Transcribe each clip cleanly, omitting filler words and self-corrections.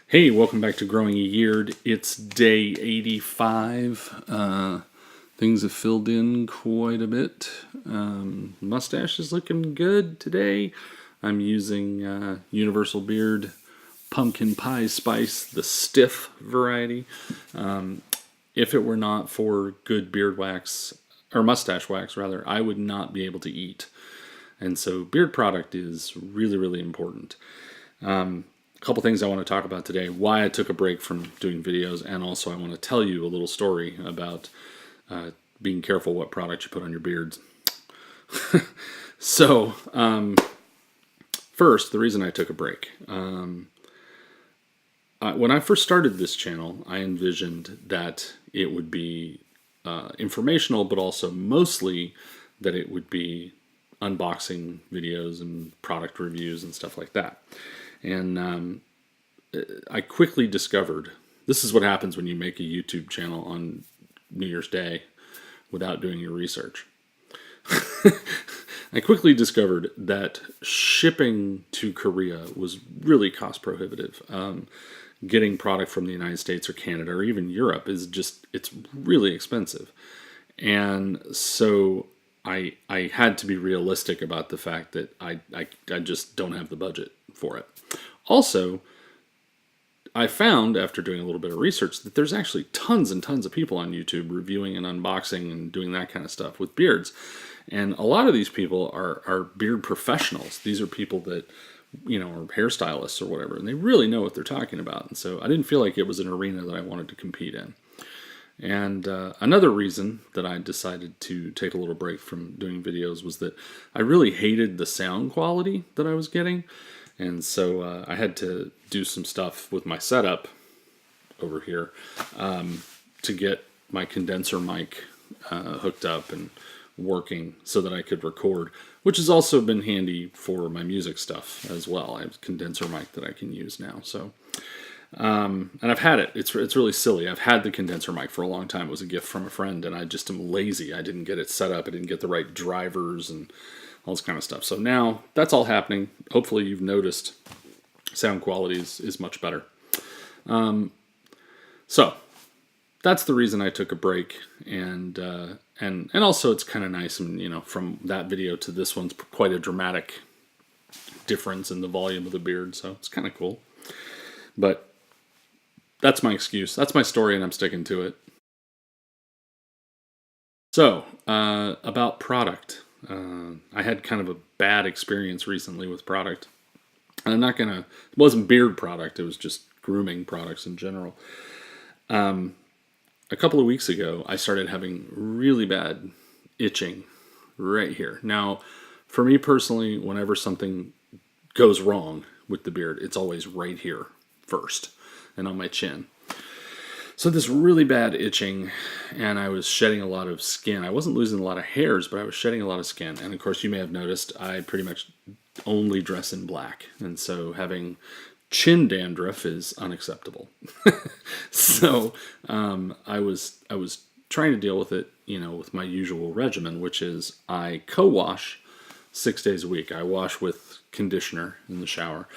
Hey, welcome back to Growing a Yeard. It's day 85. Things have filled in quite a bit. Mustache is looking good today. I'm using Universal Beard Pumpkin Pie Spice, the stiff variety. If it were not for good beard wax, or mustache wax rather, I would not be able to eat. And so beard product is really, really important. A couple things I want to talk about today, why I took a break from doing videos, and also I want to tell you a little story about being careful what product you put on your beards. So, first, the reason I took a break. When I first started this channel, I envisioned that it would be informational, but also mostly that it would be unboxing videos and product reviews and stuff like that. And I quickly discovered, this is what happens when you make a YouTube channel on New Year's Day without doing your research. I quickly discovered that shipping to Korea was really cost prohibitive. Getting product from the United States or Canada or even Europe is it's really expensive. And so I had to be realistic about the fact that I just don't have the budget for it. Also, I found, after doing a little bit of research, that there's actually tons and tons of people on YouTube reviewing and unboxing and doing that kind of stuff with beards. And a lot of these people are beard professionals. These are people that, are hairstylists or whatever, and they really know what they're talking about. And so I didn't feel like it was an arena that I wanted to compete in. And another reason that I decided to take a little break from doing videos was that I really hated the sound quality that I was getting. And so I had to do some stuff with my setup over here to get my condenser mic hooked up and working so that I could record, which has also been handy for my music stuff as well. I have a condenser mic that I can use now. So, and I've had it. It's really silly. I've had the condenser mic for a long time. It was a gift from a friend, and I just am lazy. I didn't get it set up. I didn't get the right drivers and all this kind of stuff. So now that's all happening. Hopefully you've noticed sound quality is much better. So that's the reason I took a break. And also it's kind of nice. And, from that video to this one's quite a dramatic difference in the volume of the beard. So it's kind of cool. But that's my excuse. That's my story, and I'm sticking to it. So, about product. I had kind of a bad experience recently with product. And it wasn't beard product, it was just grooming products in general. A couple of weeks ago, I started having really bad itching right here. Now, for me personally, whenever something goes wrong with the beard, it's always right here first and on my chin. So this really bad itching, and I was shedding a lot of skin. I wasn't losing a lot of hairs, but I was shedding a lot of skin. And of course, you may have noticed I pretty much only dress in black. And so having chin dandruff is unacceptable. So I was trying to deal with it, with my usual regimen, which is I co-wash 6 days a week. I wash with conditioner in the shower.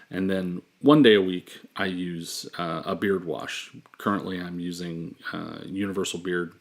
And then 1 day a week, I use a beard wash. Currently, I'm using Universal Beard.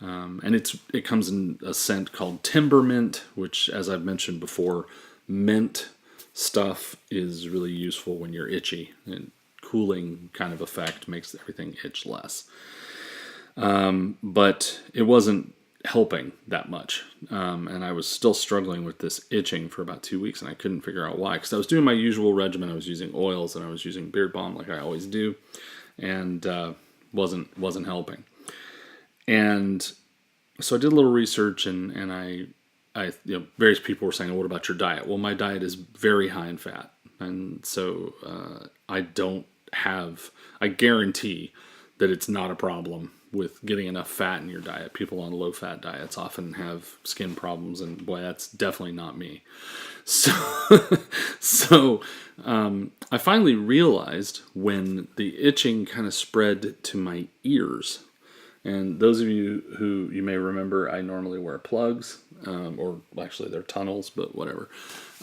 And it comes in a scent called Timbermint, which, as I've mentioned before, mint stuff is really useful when you're itchy. And cooling kind of effect makes everything itch less. But it wasn't helping that much. And I was still struggling with this itching for about 2 weeks, and I couldn't figure out why. Because I was doing my usual regimen. I was using oils, and I was using beard balm like I always do, and wasn't helping. And so I did a little research, and I various people were saying, "Oh, what about your diet?" Well, my diet is very high in fat, and so I guarantee that it's not a problem with getting enough fat in your diet. People on low-fat diets often have skin problems, and boy, that's definitely not me. So I finally realized when the itching kind of spread to my ears. And those of you who you may remember, I normally wear plugs, or actually they're tunnels, but whatever.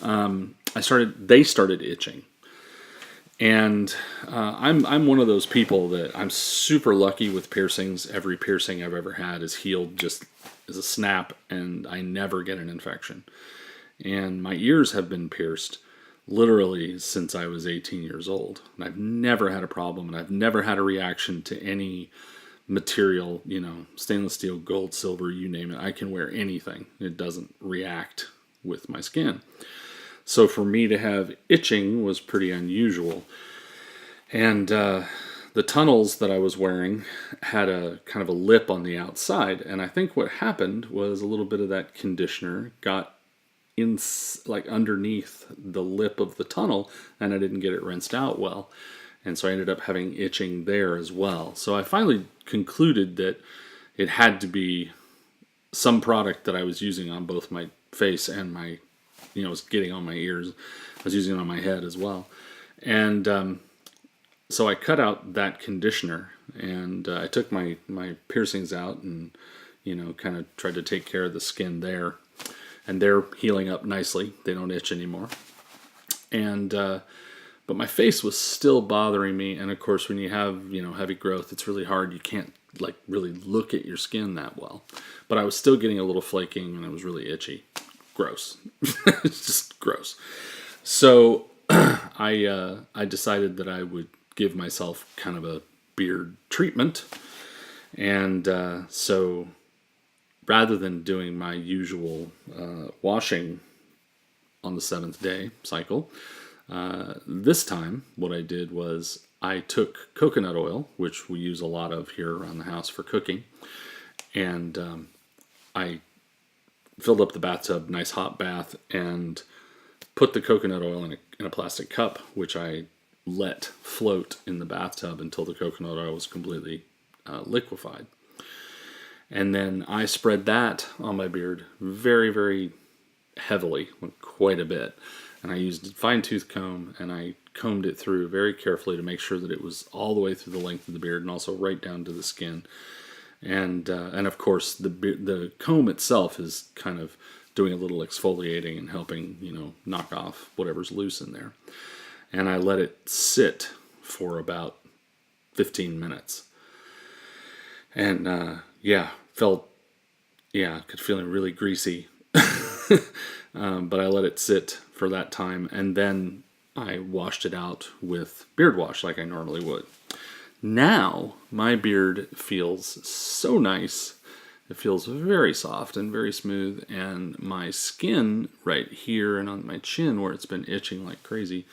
They started itching. And I'm one of those people that I'm super lucky with piercings. Every piercing I've ever had is healed just as a snap, and I never get an infection. And my ears have been pierced literally since I was 18 years old. And I've never had a problem, and I've never had a reaction to any material, stainless steel, gold, silver, you name it. I can wear anything. It doesn't react with my skin. So for me to have itching was pretty unusual. And the tunnels that I was wearing had a kind of a lip on the outside. And I think what happened was a little bit of that conditioner got in, like underneath the lip of the tunnel, and I didn't get it rinsed out well. And so I ended up having itching there as well. So I finally concluded that it had to be some product that I was using on both my face and my, was getting on my ears. I was using it on my head as well. And so I cut out that conditioner, and I took my piercings out and, kind of tried to take care of the skin there. And they're healing up nicely. They don't itch anymore. And but my face was still bothering me. And of course, when you have, heavy growth, it's really hard. You can't like really look at your skin that well. But I was still getting a little flaking, and it was really itchy. Gross. It's just gross. So I decided that I would give myself kind of a beard treatment. And so rather than doing my usual washing on the 7th day cycle, this time what I did was I took coconut oil, which we use a lot of here around the house for cooking, and I filled up the bathtub, nice hot bath, and put the coconut oil in a plastic cup, which I let float in the bathtub until the coconut oil was completely liquefied. And then I spread that on my beard very, very heavily, quite a bit. And I used a fine-tooth comb, and I combed it through very carefully to make sure that it was all the way through the length of the beard and also right down to the skin. And of course, the comb itself is kind of doing a little exfoliating and helping, knock off whatever's loose in there. And I let it sit for about 15 minutes. And could feel it really greasy. But I let it sit for that time, and then I washed it out with beard wash like I normally would. Now my beard feels so nice. It feels very soft and very smooth, and my skin right here and on my chin where it's been itching like crazy,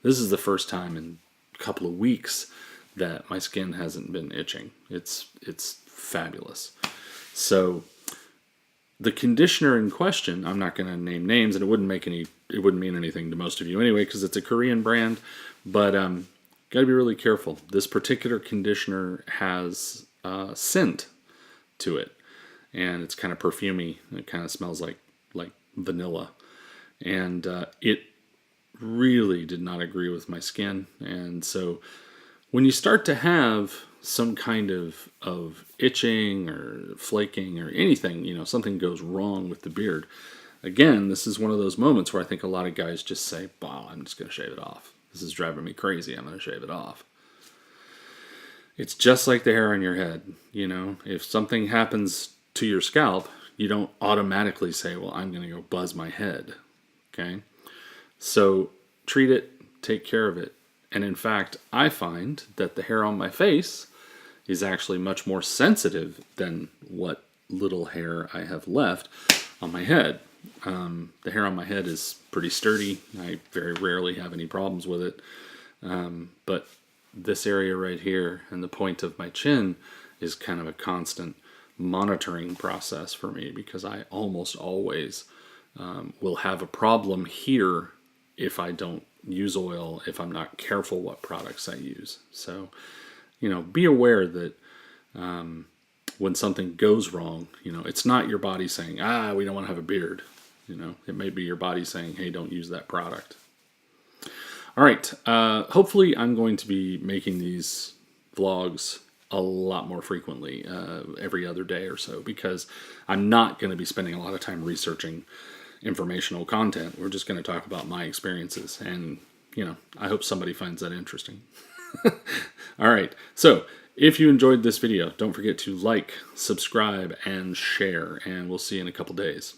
this is the first time in a couple of weeks that my skin hasn't been itching. It's fabulous. So the conditioner in question, I'm not going to name names, and it wouldn't mean anything to most of you anyway because it's a Korean brand, but got to be really careful. This particular conditioner has scent to it, and it's kind of perfumey. It kind of smells like vanilla, and it really did not agree with my skin. And so when you start to have some kind of itching or flaking or anything, something goes wrong with the beard, again, this is one of those moments where I think a lot of guys just say, "Wow, I'm just going to shave it off. This is driving me crazy. I'm going to shave it off." It's just like the hair on your head. If something happens to your scalp, you don't automatically say, "Well, I'm going to go buzz my head." Okay? So treat it, take care of it. And in fact, I find that the hair on my face is actually much more sensitive than what little hair I have left on my head. The hair on my head is pretty sturdy. I very rarely have any problems with it. But this area right here and the point of my chin is kind of a constant monitoring process for me because I almost always will have a problem here if I don't use oil, if I'm not careful what products I use. So, be aware that when something goes wrong, it's not your body saying, we don't want to have a beard. It may be your body saying, hey, don't use that product. All right. Hopefully I'm going to be making these vlogs a lot more frequently, every other day or so, because I'm not going to be spending a lot of time researching informational content. We're just going to talk about my experiences. And, I hope somebody finds that interesting. All right. So if you enjoyed this video, don't forget to like, subscribe, and share. And we'll see you in a couple days.